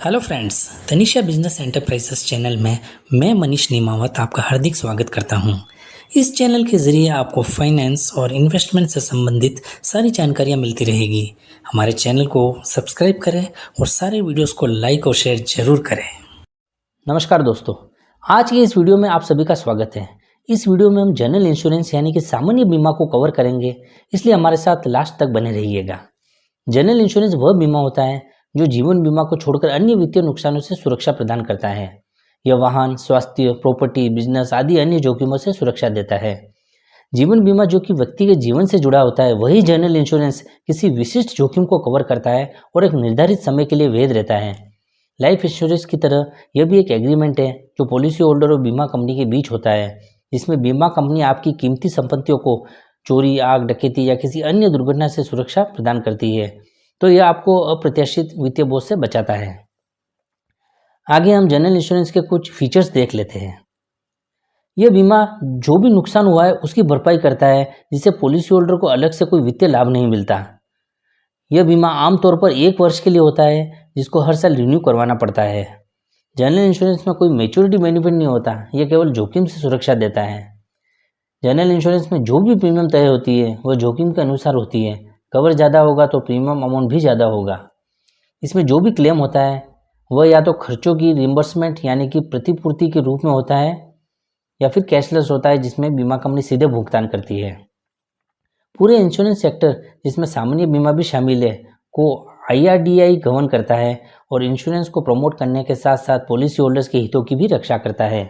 Hello friends, Tanisha business enterprises channel में मैं मनीष नीमावत आपका हार्दिक स्वागत करता हूं। इस चैनल के ज़रिए आपको फाइनेंस और इन्वेस्टमेंट से संबंधित सारी जानकारियां मिलती रहेगी। हमारे चैनल को सब्सक्राइब करें और सारे वीडियोस को लाइक और शेयर जरूर करें। नमस्कार दोस्तों, आज की इस वीडियो में आप सभी का स्वागत है। इस वीडियो में हम जनरल इंश्योरेंस यानी कि सामान्य बीमा को कवर करेंगे, इसलिए हमारे साथ लास्ट तक बने रहिएगा। जनरल इंश्योरेंस वह बीमा होता है जो जीवन बीमा को छोड़कर अन्य वित्तीय नुकसानों से सुरक्षा प्रदान करता है। यह वाहन, स्वास्थ्य, प्रॉपर्टी, बिजनेस आदि अन्य जोखिमों से सुरक्षा देता है। जीवन बीमा जो कि व्यक्ति के जीवन से जुड़ा होता है, वही जनरल इंश्योरेंस किसी विशिष्ट जोखिम को कवर करता है और एक निर्धारित समय के लिए वैध रहता है। लाइफ इंश्योरेंस की तरह यह भी एक एग्रीमेंट है जो पॉलिसी होल्डर और बीमा कंपनी के बीच होता है, जिसमें बीमा कंपनी आपकी कीमती संपत्तियों को चोरी, आग, डकैती या किसी अन्य दुर्घटना से सुरक्षा प्रदान करती है। तो यह आपको अप्रत्याशित वित्तीय बोझ से बचाता है। आगे हम जनरल इंश्योरेंस के कुछ फीचर्स देख लेते हैं। यह बीमा जो भी नुकसान हुआ है उसकी भरपाई करता है, जिससे पॉलिसी होल्डर को अलग से कोई वित्तीय लाभ नहीं मिलता। यह बीमा आमतौर पर 1 वर्ष के लिए होता है, जिसको हर साल रिन्यू करवाना पड़ता है। जनरल इंश्योरेंस में कोई मैच्योरिटी बेनिफिट नहीं होता, यह केवल जोखिम से सुरक्षा देता है। जनरल इंश्योरेंस में जो भी प्रीमियम तय होती है वह जोखिम के अनुसार होती है। कवर ज़्यादा होगा तो प्रीमियम अमाउंट भी ज़्यादा होगा। इसमें जो भी क्लेम होता है वह या तो खर्चों की रिम्बर्समेंट यानी कि प्रतिपूर्ति के रूप में होता है, या फिर कैशलेस होता है जिसमें बीमा कंपनी सीधे भुगतान करती है। पूरे इंश्योरेंस सेक्टर, जिसमें सामान्य बीमा भी शामिल है, को IRDAI गवर्न करता है और इंश्योरेंस को प्रमोट करने के साथ साथ पॉलिसी होल्डर्स के हितों की भी रक्षा करता है।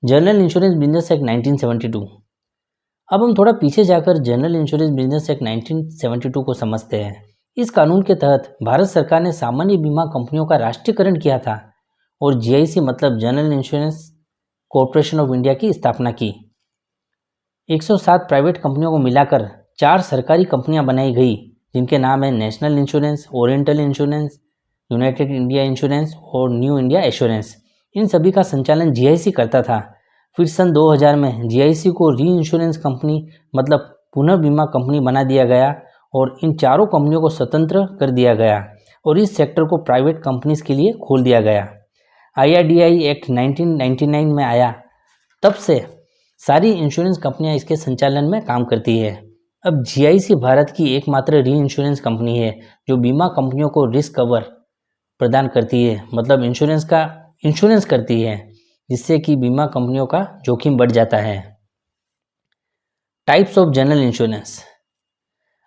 General insurance business act 1972। अब हम थोड़ा पीछे जाकर जनरल इंश्योरेंस बिजनेस एक्ट 1972 को समझते हैं। इस कानून के तहत भारत सरकार ने सामान्य बीमा कंपनियों का राष्ट्रीयकरण किया था और GIC मतलब general insurance corporation of India की स्थापना की। 107 प्राइवेट कंपनियों को मिलाकर 4 सरकारी कंपनियां बनाई गई, जिनके नाम है national insurance, oriental insurance, United India insurance और न्यू इंडिया एश्योरेंस। इन सभी का संचालन GIC करता था। फिर सन 2000 में GIC को री इंश्योरेंस कंपनी मतलब पुनः बीमा कंपनी बना दिया गया और इन चारों कंपनियों को स्वतंत्र कर दिया गया और इस सेक्टर को प्राइवेट कंपनीज के लिए खोल दिया गया। IRDAI एक्ट 1999 में आया, तब से सारी इंश्योरेंस कंपनियां इसके संचालन में काम करती है। अब GIC भारत की एकमात्र री इंश्योरेंस कंपनी है जो बीमा कंपनियों को रिस्क कवर प्रदान करती है, मतलब इंश्योरेंस का इंश्योरेंस करती है, जिससे कि बीमा कंपनियों का जोखिम बढ़ जाता है। Types of general insurance.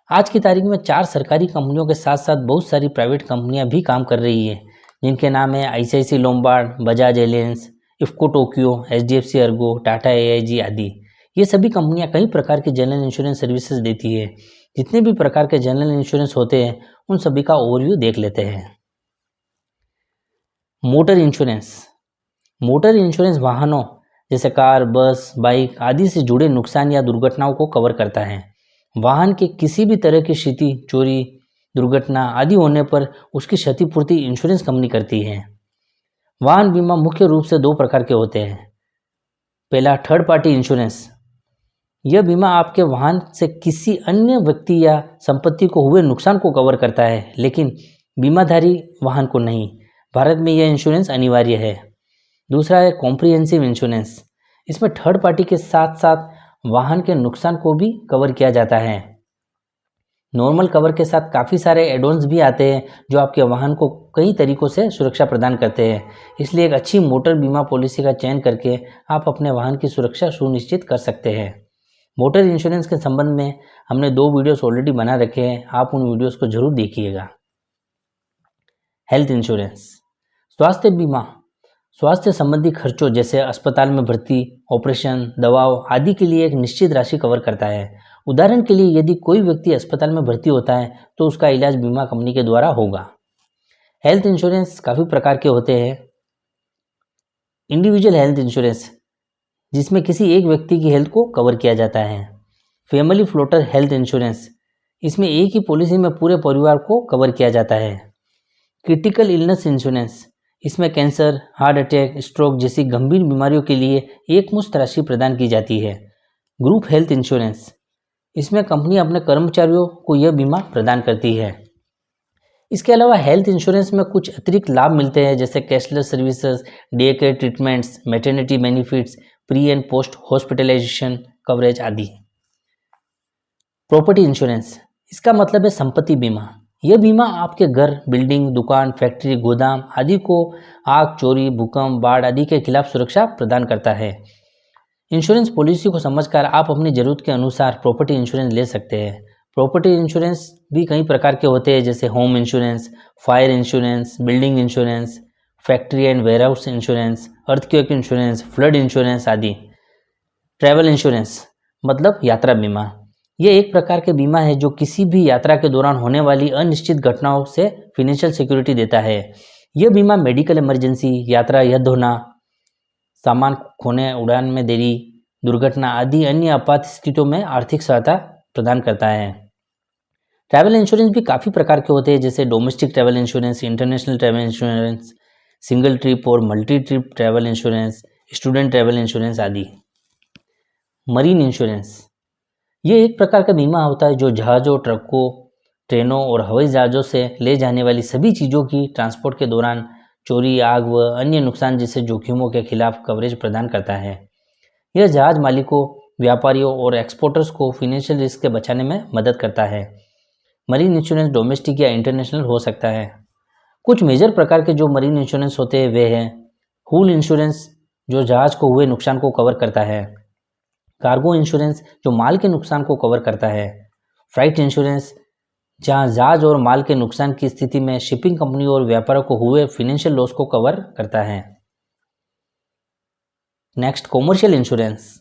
आज की तारीख में 4 सरकारी कंपनियों के साथ साथ बहुत सारी प्राइवेट कंपनियां भी काम कर रही है, जिनके नाम है ICICI Lombard, Bajaj aliens, IFFCO Tokyo, HDFC Ergo, Tata AIG आदि। ये सभी कंपनियां कई प्रकार की जनरल इंश्योरेंस सर्विसेज देती है। जितने भी प्रकार के जनरल इंश्योरेंस होते हैं उन सभी का ओवरव्यू देख लेते हैं। Motor insurance. मोटर इंश्योरेंस वाहनों जैसे कार, बस, बाइक आदि से जुड़े नुकसान या दुर्घटनाओं को कवर करता है। वाहन के किसी भी तरह की क्षति, चोरी, दुर्घटना आदि होने पर उसकी क्षतिपूर्ति इंश्योरेंस कंपनी करती है। वाहन बीमा मुख्य रूप से 2 प्रकार के होते हैं। पहला, थर्ड पार्टी इंश्योरेंस। यह बीमा आपके वाहन से किसी अन्य व्यक्ति या संपत्ति को हुए नुकसान को कवर करता है, लेकिन बीमाधारी वाहन को नहीं। भारत में यह इंश्योरेंस अनिवार्य है। दूसरा है कॉम्प्रिहेंसिव इंश्योरेंस। इसमें थर्ड पार्टी के साथ साथ वाहन के नुकसान को भी कवर किया जाता है। नॉर्मल कवर के साथ काफ़ी सारे एड-ऑन्स भी आते हैं जो आपके वाहन को कई तरीकों से सुरक्षा प्रदान करते हैं। इसलिए एक अच्छी मोटर बीमा पॉलिसी का चयन करके आप अपने वाहन की सुरक्षा सुनिश्चित कर सकते हैं। मोटर इंश्योरेंस के संबंध में हमने 2 वीडियोस ऑलरेडी बना रखे हैं, आप उन वीडियोस को जरूर देखिएगा। Health insurance. स्वास्थ्य बीमा स्वास्थ्य संबंधी खर्चों जैसे अस्पताल में भर्ती, ऑपरेशन, दवाओं आदि के लिए एक निश्चित राशि कवर करता है। उदाहरण के लिए यदि कोई व्यक्ति अस्पताल में भर्ती होता है तो उसका इलाज बीमा कंपनी के द्वारा होगा। हेल्थ इंश्योरेंस काफ़ी प्रकार के होते हैं। इंडिविजुअल हेल्थ इंश्योरेंस, जिसमें किसी एक व्यक्ति की हेल्थ को कवर किया जाता है। फैमिली फ्लोटर हेल्थ इंश्योरेंस, इसमें एक ही पॉलिसी में पूरे परिवार को कवर किया जाता है। क्रिटिकल इलनेस इंश्योरेंस, इसमें कैंसर, हार्ट अटैक, स्ट्रोक जैसी गंभीर बीमारियों के लिए एकमुश्त राशि प्रदान की जाती है। ग्रुप हेल्थ इंश्योरेंस, इसमें कंपनी अपने कर्मचारियों को यह बीमा प्रदान करती है। इसके अलावा हेल्थ इंश्योरेंस में कुछ अतिरिक्त लाभ मिलते हैं, जैसे cashless services, day care treatments, maternity benefits, pre and post hospitalization coverage आदि। प्रॉपर्टी इंश्योरेंस, इसका मतलब है संपत्ति बीमा। यह बीमा आपके घर, बिल्डिंग, दुकान, फैक्ट्री, गोदाम आदि को आग, चोरी, भूकंप, बाढ़ आदि के खिलाफ सुरक्षा प्रदान करता है। इंश्योरेंस पॉलिसी को समझकर आप अपनी ज़रूरत के अनुसार प्रॉपर्टी इंश्योरेंस ले सकते हैं। प्रॉपर्टी इंश्योरेंस भी कई प्रकार के होते हैं, जैसे home insurance, fire insurance, building insurance, factory and warehouse insurance, earthquake insurance, flood insurance आदि। ट्रैवल इंश्योरेंस मतलब यात्रा बीमा। ये एक प्रकार के बीमा है जो किसी भी यात्रा के दौरान होने वाली अनिश्चित घटनाओं से फिनेंशियल सिक्योरिटी देता है। यह बीमा मेडिकल इमरजेंसी, यात्रा रद्द होना, सामान खोने, उड़ान में देरी, दुर्घटना आदि अन्य आपात स्थितियों में आर्थिक सहायता प्रदान करता है। ट्रैवल इंश्योरेंस भी काफ़ी प्रकार के होते हैं, जैसे domestic travel insurance, international travel insurance, single trip और multi trip travel insurance, student travel insurance आदि। मरीन इंश्योरेंस, ये एक प्रकार का बीमा होता है जो जहाज़ों, ट्रकों, ट्रेनों और हवाई जहाज़ों से ले जाने वाली सभी चीज़ों की ट्रांसपोर्ट के दौरान चोरी, आग व अन्य नुकसान जैसे जोखिमों के खिलाफ कवरेज प्रदान करता है। यह जहाज मालिकों, व्यापारियों और एक्सपोर्टर्स को फिनेंशियल रिस्क से बचाने में मदद करता है। मरीन इंश्योरेंस डोमेस्टिक या इंटरनेशनल हो सकता है। कुछ मेजर प्रकार के जो मरीन इंश्योरेंस होते हैं वे हैं हुल इंश्योरेंस, जो जहाज को हुए नुकसान को कवर करता है। कार्गो इंश्योरेंस, जो माल के नुकसान को कवर करता है। फ्राइट इंश्योरेंस, जहां जहाज और माल के नुकसान की स्थिति में शिपिंग कंपनी और व्यापारियों को हुए फिनेंशियल लॉस को कवर करता है। Next, commercial insurance.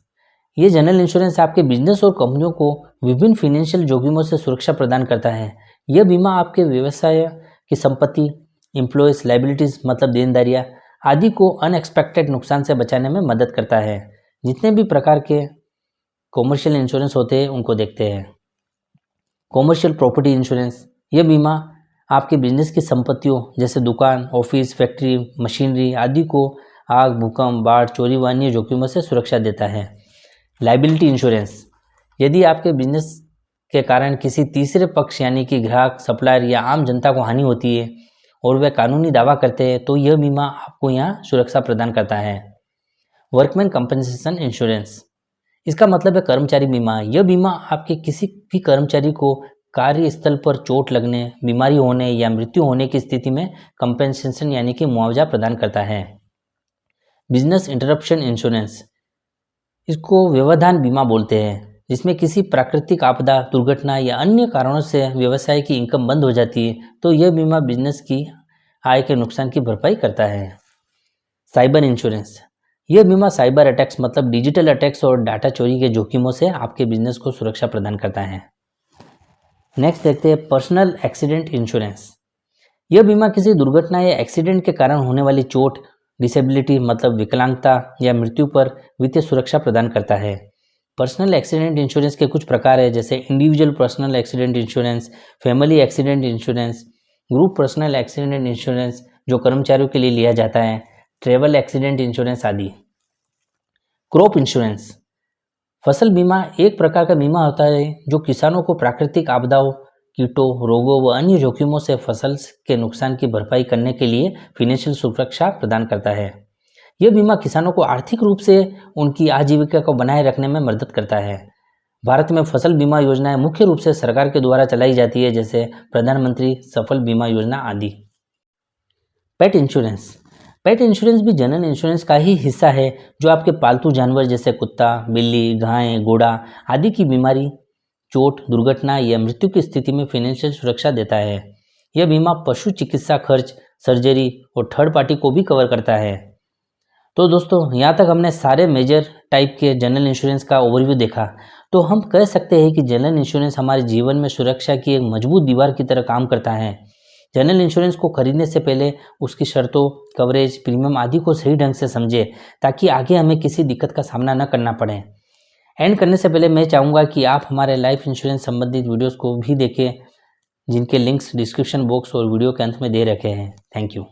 ये जनरल इंश्योरेंस आपके बिजनेस और कंपनियों को विभिन्न फिनेंशियल जोखिमों से सुरक्षा प्रदान करता है। यह बीमा आपके व्यवसाय की संपत्ति, एम्प्लॉयज लायबिलिटीज मतलब देनदारियां आदि को अनएक्सपेक्टेड नुकसान से बचाने में मदद करता है। जितने भी प्रकार के कॉमर्शियल इंश्योरेंस होते हैं उनको देखते हैं। कॉमर्शियल प्रॉपर्टी इंश्योरेंस, यह बीमा आपके बिजनेस की संपत्तियों जैसे दुकान, ऑफिस, फैक्ट्री, मशीनरी आदि को आग, भूकंप, बाढ़, चोरी व अन्य जोखिमों से सुरक्षा देता है। लायबिलिटी इंश्योरेंस, यदि आपके बिजनेस के कारण किसी तीसरे पक्ष यानी कि ग्राहक, सप्लायर या आम जनता को हानि होती है और वे कानूनी दावा करते हैं तो यह बीमा आपको यहाँ सुरक्षा प्रदान करता है। वर्कमैन कंपनसेशन इंश्योरेंस, इसका मतलब है कर्मचारी बीमा। यह बीमा आपके किसी भी कर्मचारी को कार्यस्थल पर चोट लगने, बीमारी होने या मृत्यु होने की स्थिति में कंपेंसेशन यानी कि मुआवजा प्रदान करता है। बिजनेस इंटरप्शन इंश्योरेंस, इसको व्यवधान बीमा बोलते हैं, जिसमें किसी प्राकृतिक आपदा, दुर्घटना या अन्य कारणों से व्यवसाय की इनकम बंद हो जाती है तो यह बीमा बिजनेस की आय के नुकसान की भरपाई करता है। साइबर इंश्योरेंस, यह बीमा साइबर अटैक्स मतलब डिजिटल अटैक्स और डाटा चोरी के जोखिमों से आपके बिजनेस को सुरक्षा प्रदान करता है। नेक्स्ट देखते हैं पर्सनल एक्सीडेंट इंश्योरेंस। यह बीमा किसी दुर्घटना या एक्सीडेंट के कारण होने वाली चोट, डिसेबिलिटी मतलब विकलांगता या मृत्यु पर वित्तीय सुरक्षा प्रदान करता है। पर्सनल एक्सीडेंट इंश्योरेंस के कुछ प्रकार है, जैसे individual personal accident insurance, family accident insurance, group personal accident insurance जो कर्मचारियों के लिए लिया जाता है, ट्रेवल एक्सीडेंट इंश्योरेंस आदि। क्रॉप इंश्योरेंस, फसल बीमा एक प्रकार का बीमा होता है जो किसानों को प्राकृतिक आपदाओं, कीटों, रोगों व अन्य जोखिमों से फसल के नुकसान की भरपाई करने के लिए फिनेंशियल सुरक्षा प्रदान करता है। यह बीमा किसानों को आर्थिक रूप से उनकी आजीविका को बनाए रखने में मदद करता है। भारत में फसल बीमा योजनाएं मुख्य रूप से सरकार के द्वारा चलाई जाती है, जैसे प्रधानमंत्री सफल बीमा योजना आदि। पेट इंश्योरेंस, पेट इंश्योरेंस भी जनरल इंश्योरेंस का ही हिस्सा है जो आपके पालतू जानवर जैसे कुत्ता, बिल्ली, गाय, घोड़ा आदि की बीमारी, चोट, दुर्घटना या मृत्यु की स्थिति में फाइनेंशियल सुरक्षा देता है। यह बीमा पशु चिकित्सा खर्च, सर्जरी और थर्ड पार्टी को भी कवर करता है। तो दोस्तों, यहाँ तक हमने सारे मेजर टाइप के जनरल इंश्योरेंस का ओवरव्यू देखा। तो हम कह सकते हैं कि जनरल इंश्योरेंस हमारे जीवन में सुरक्षा की एक मजबूत दीवार की तरह काम करता है। जनरल इंश्योरेंस को खरीदने से पहले उसकी शर्तों, कवरेज, प्रीमियम आदि को सही ढंग से समझे ताकि आगे हमें किसी दिक्कत का सामना न करना पड़े। एंड करने से पहले मैं चाहूँगा कि आप हमारे लाइफ इंश्योरेंस संबंधित वीडियोस को भी देखें, जिनके लिंक्स डिस्क्रिप्शन बॉक्स और वीडियो के अंत में दे रखे हैं। Thank you.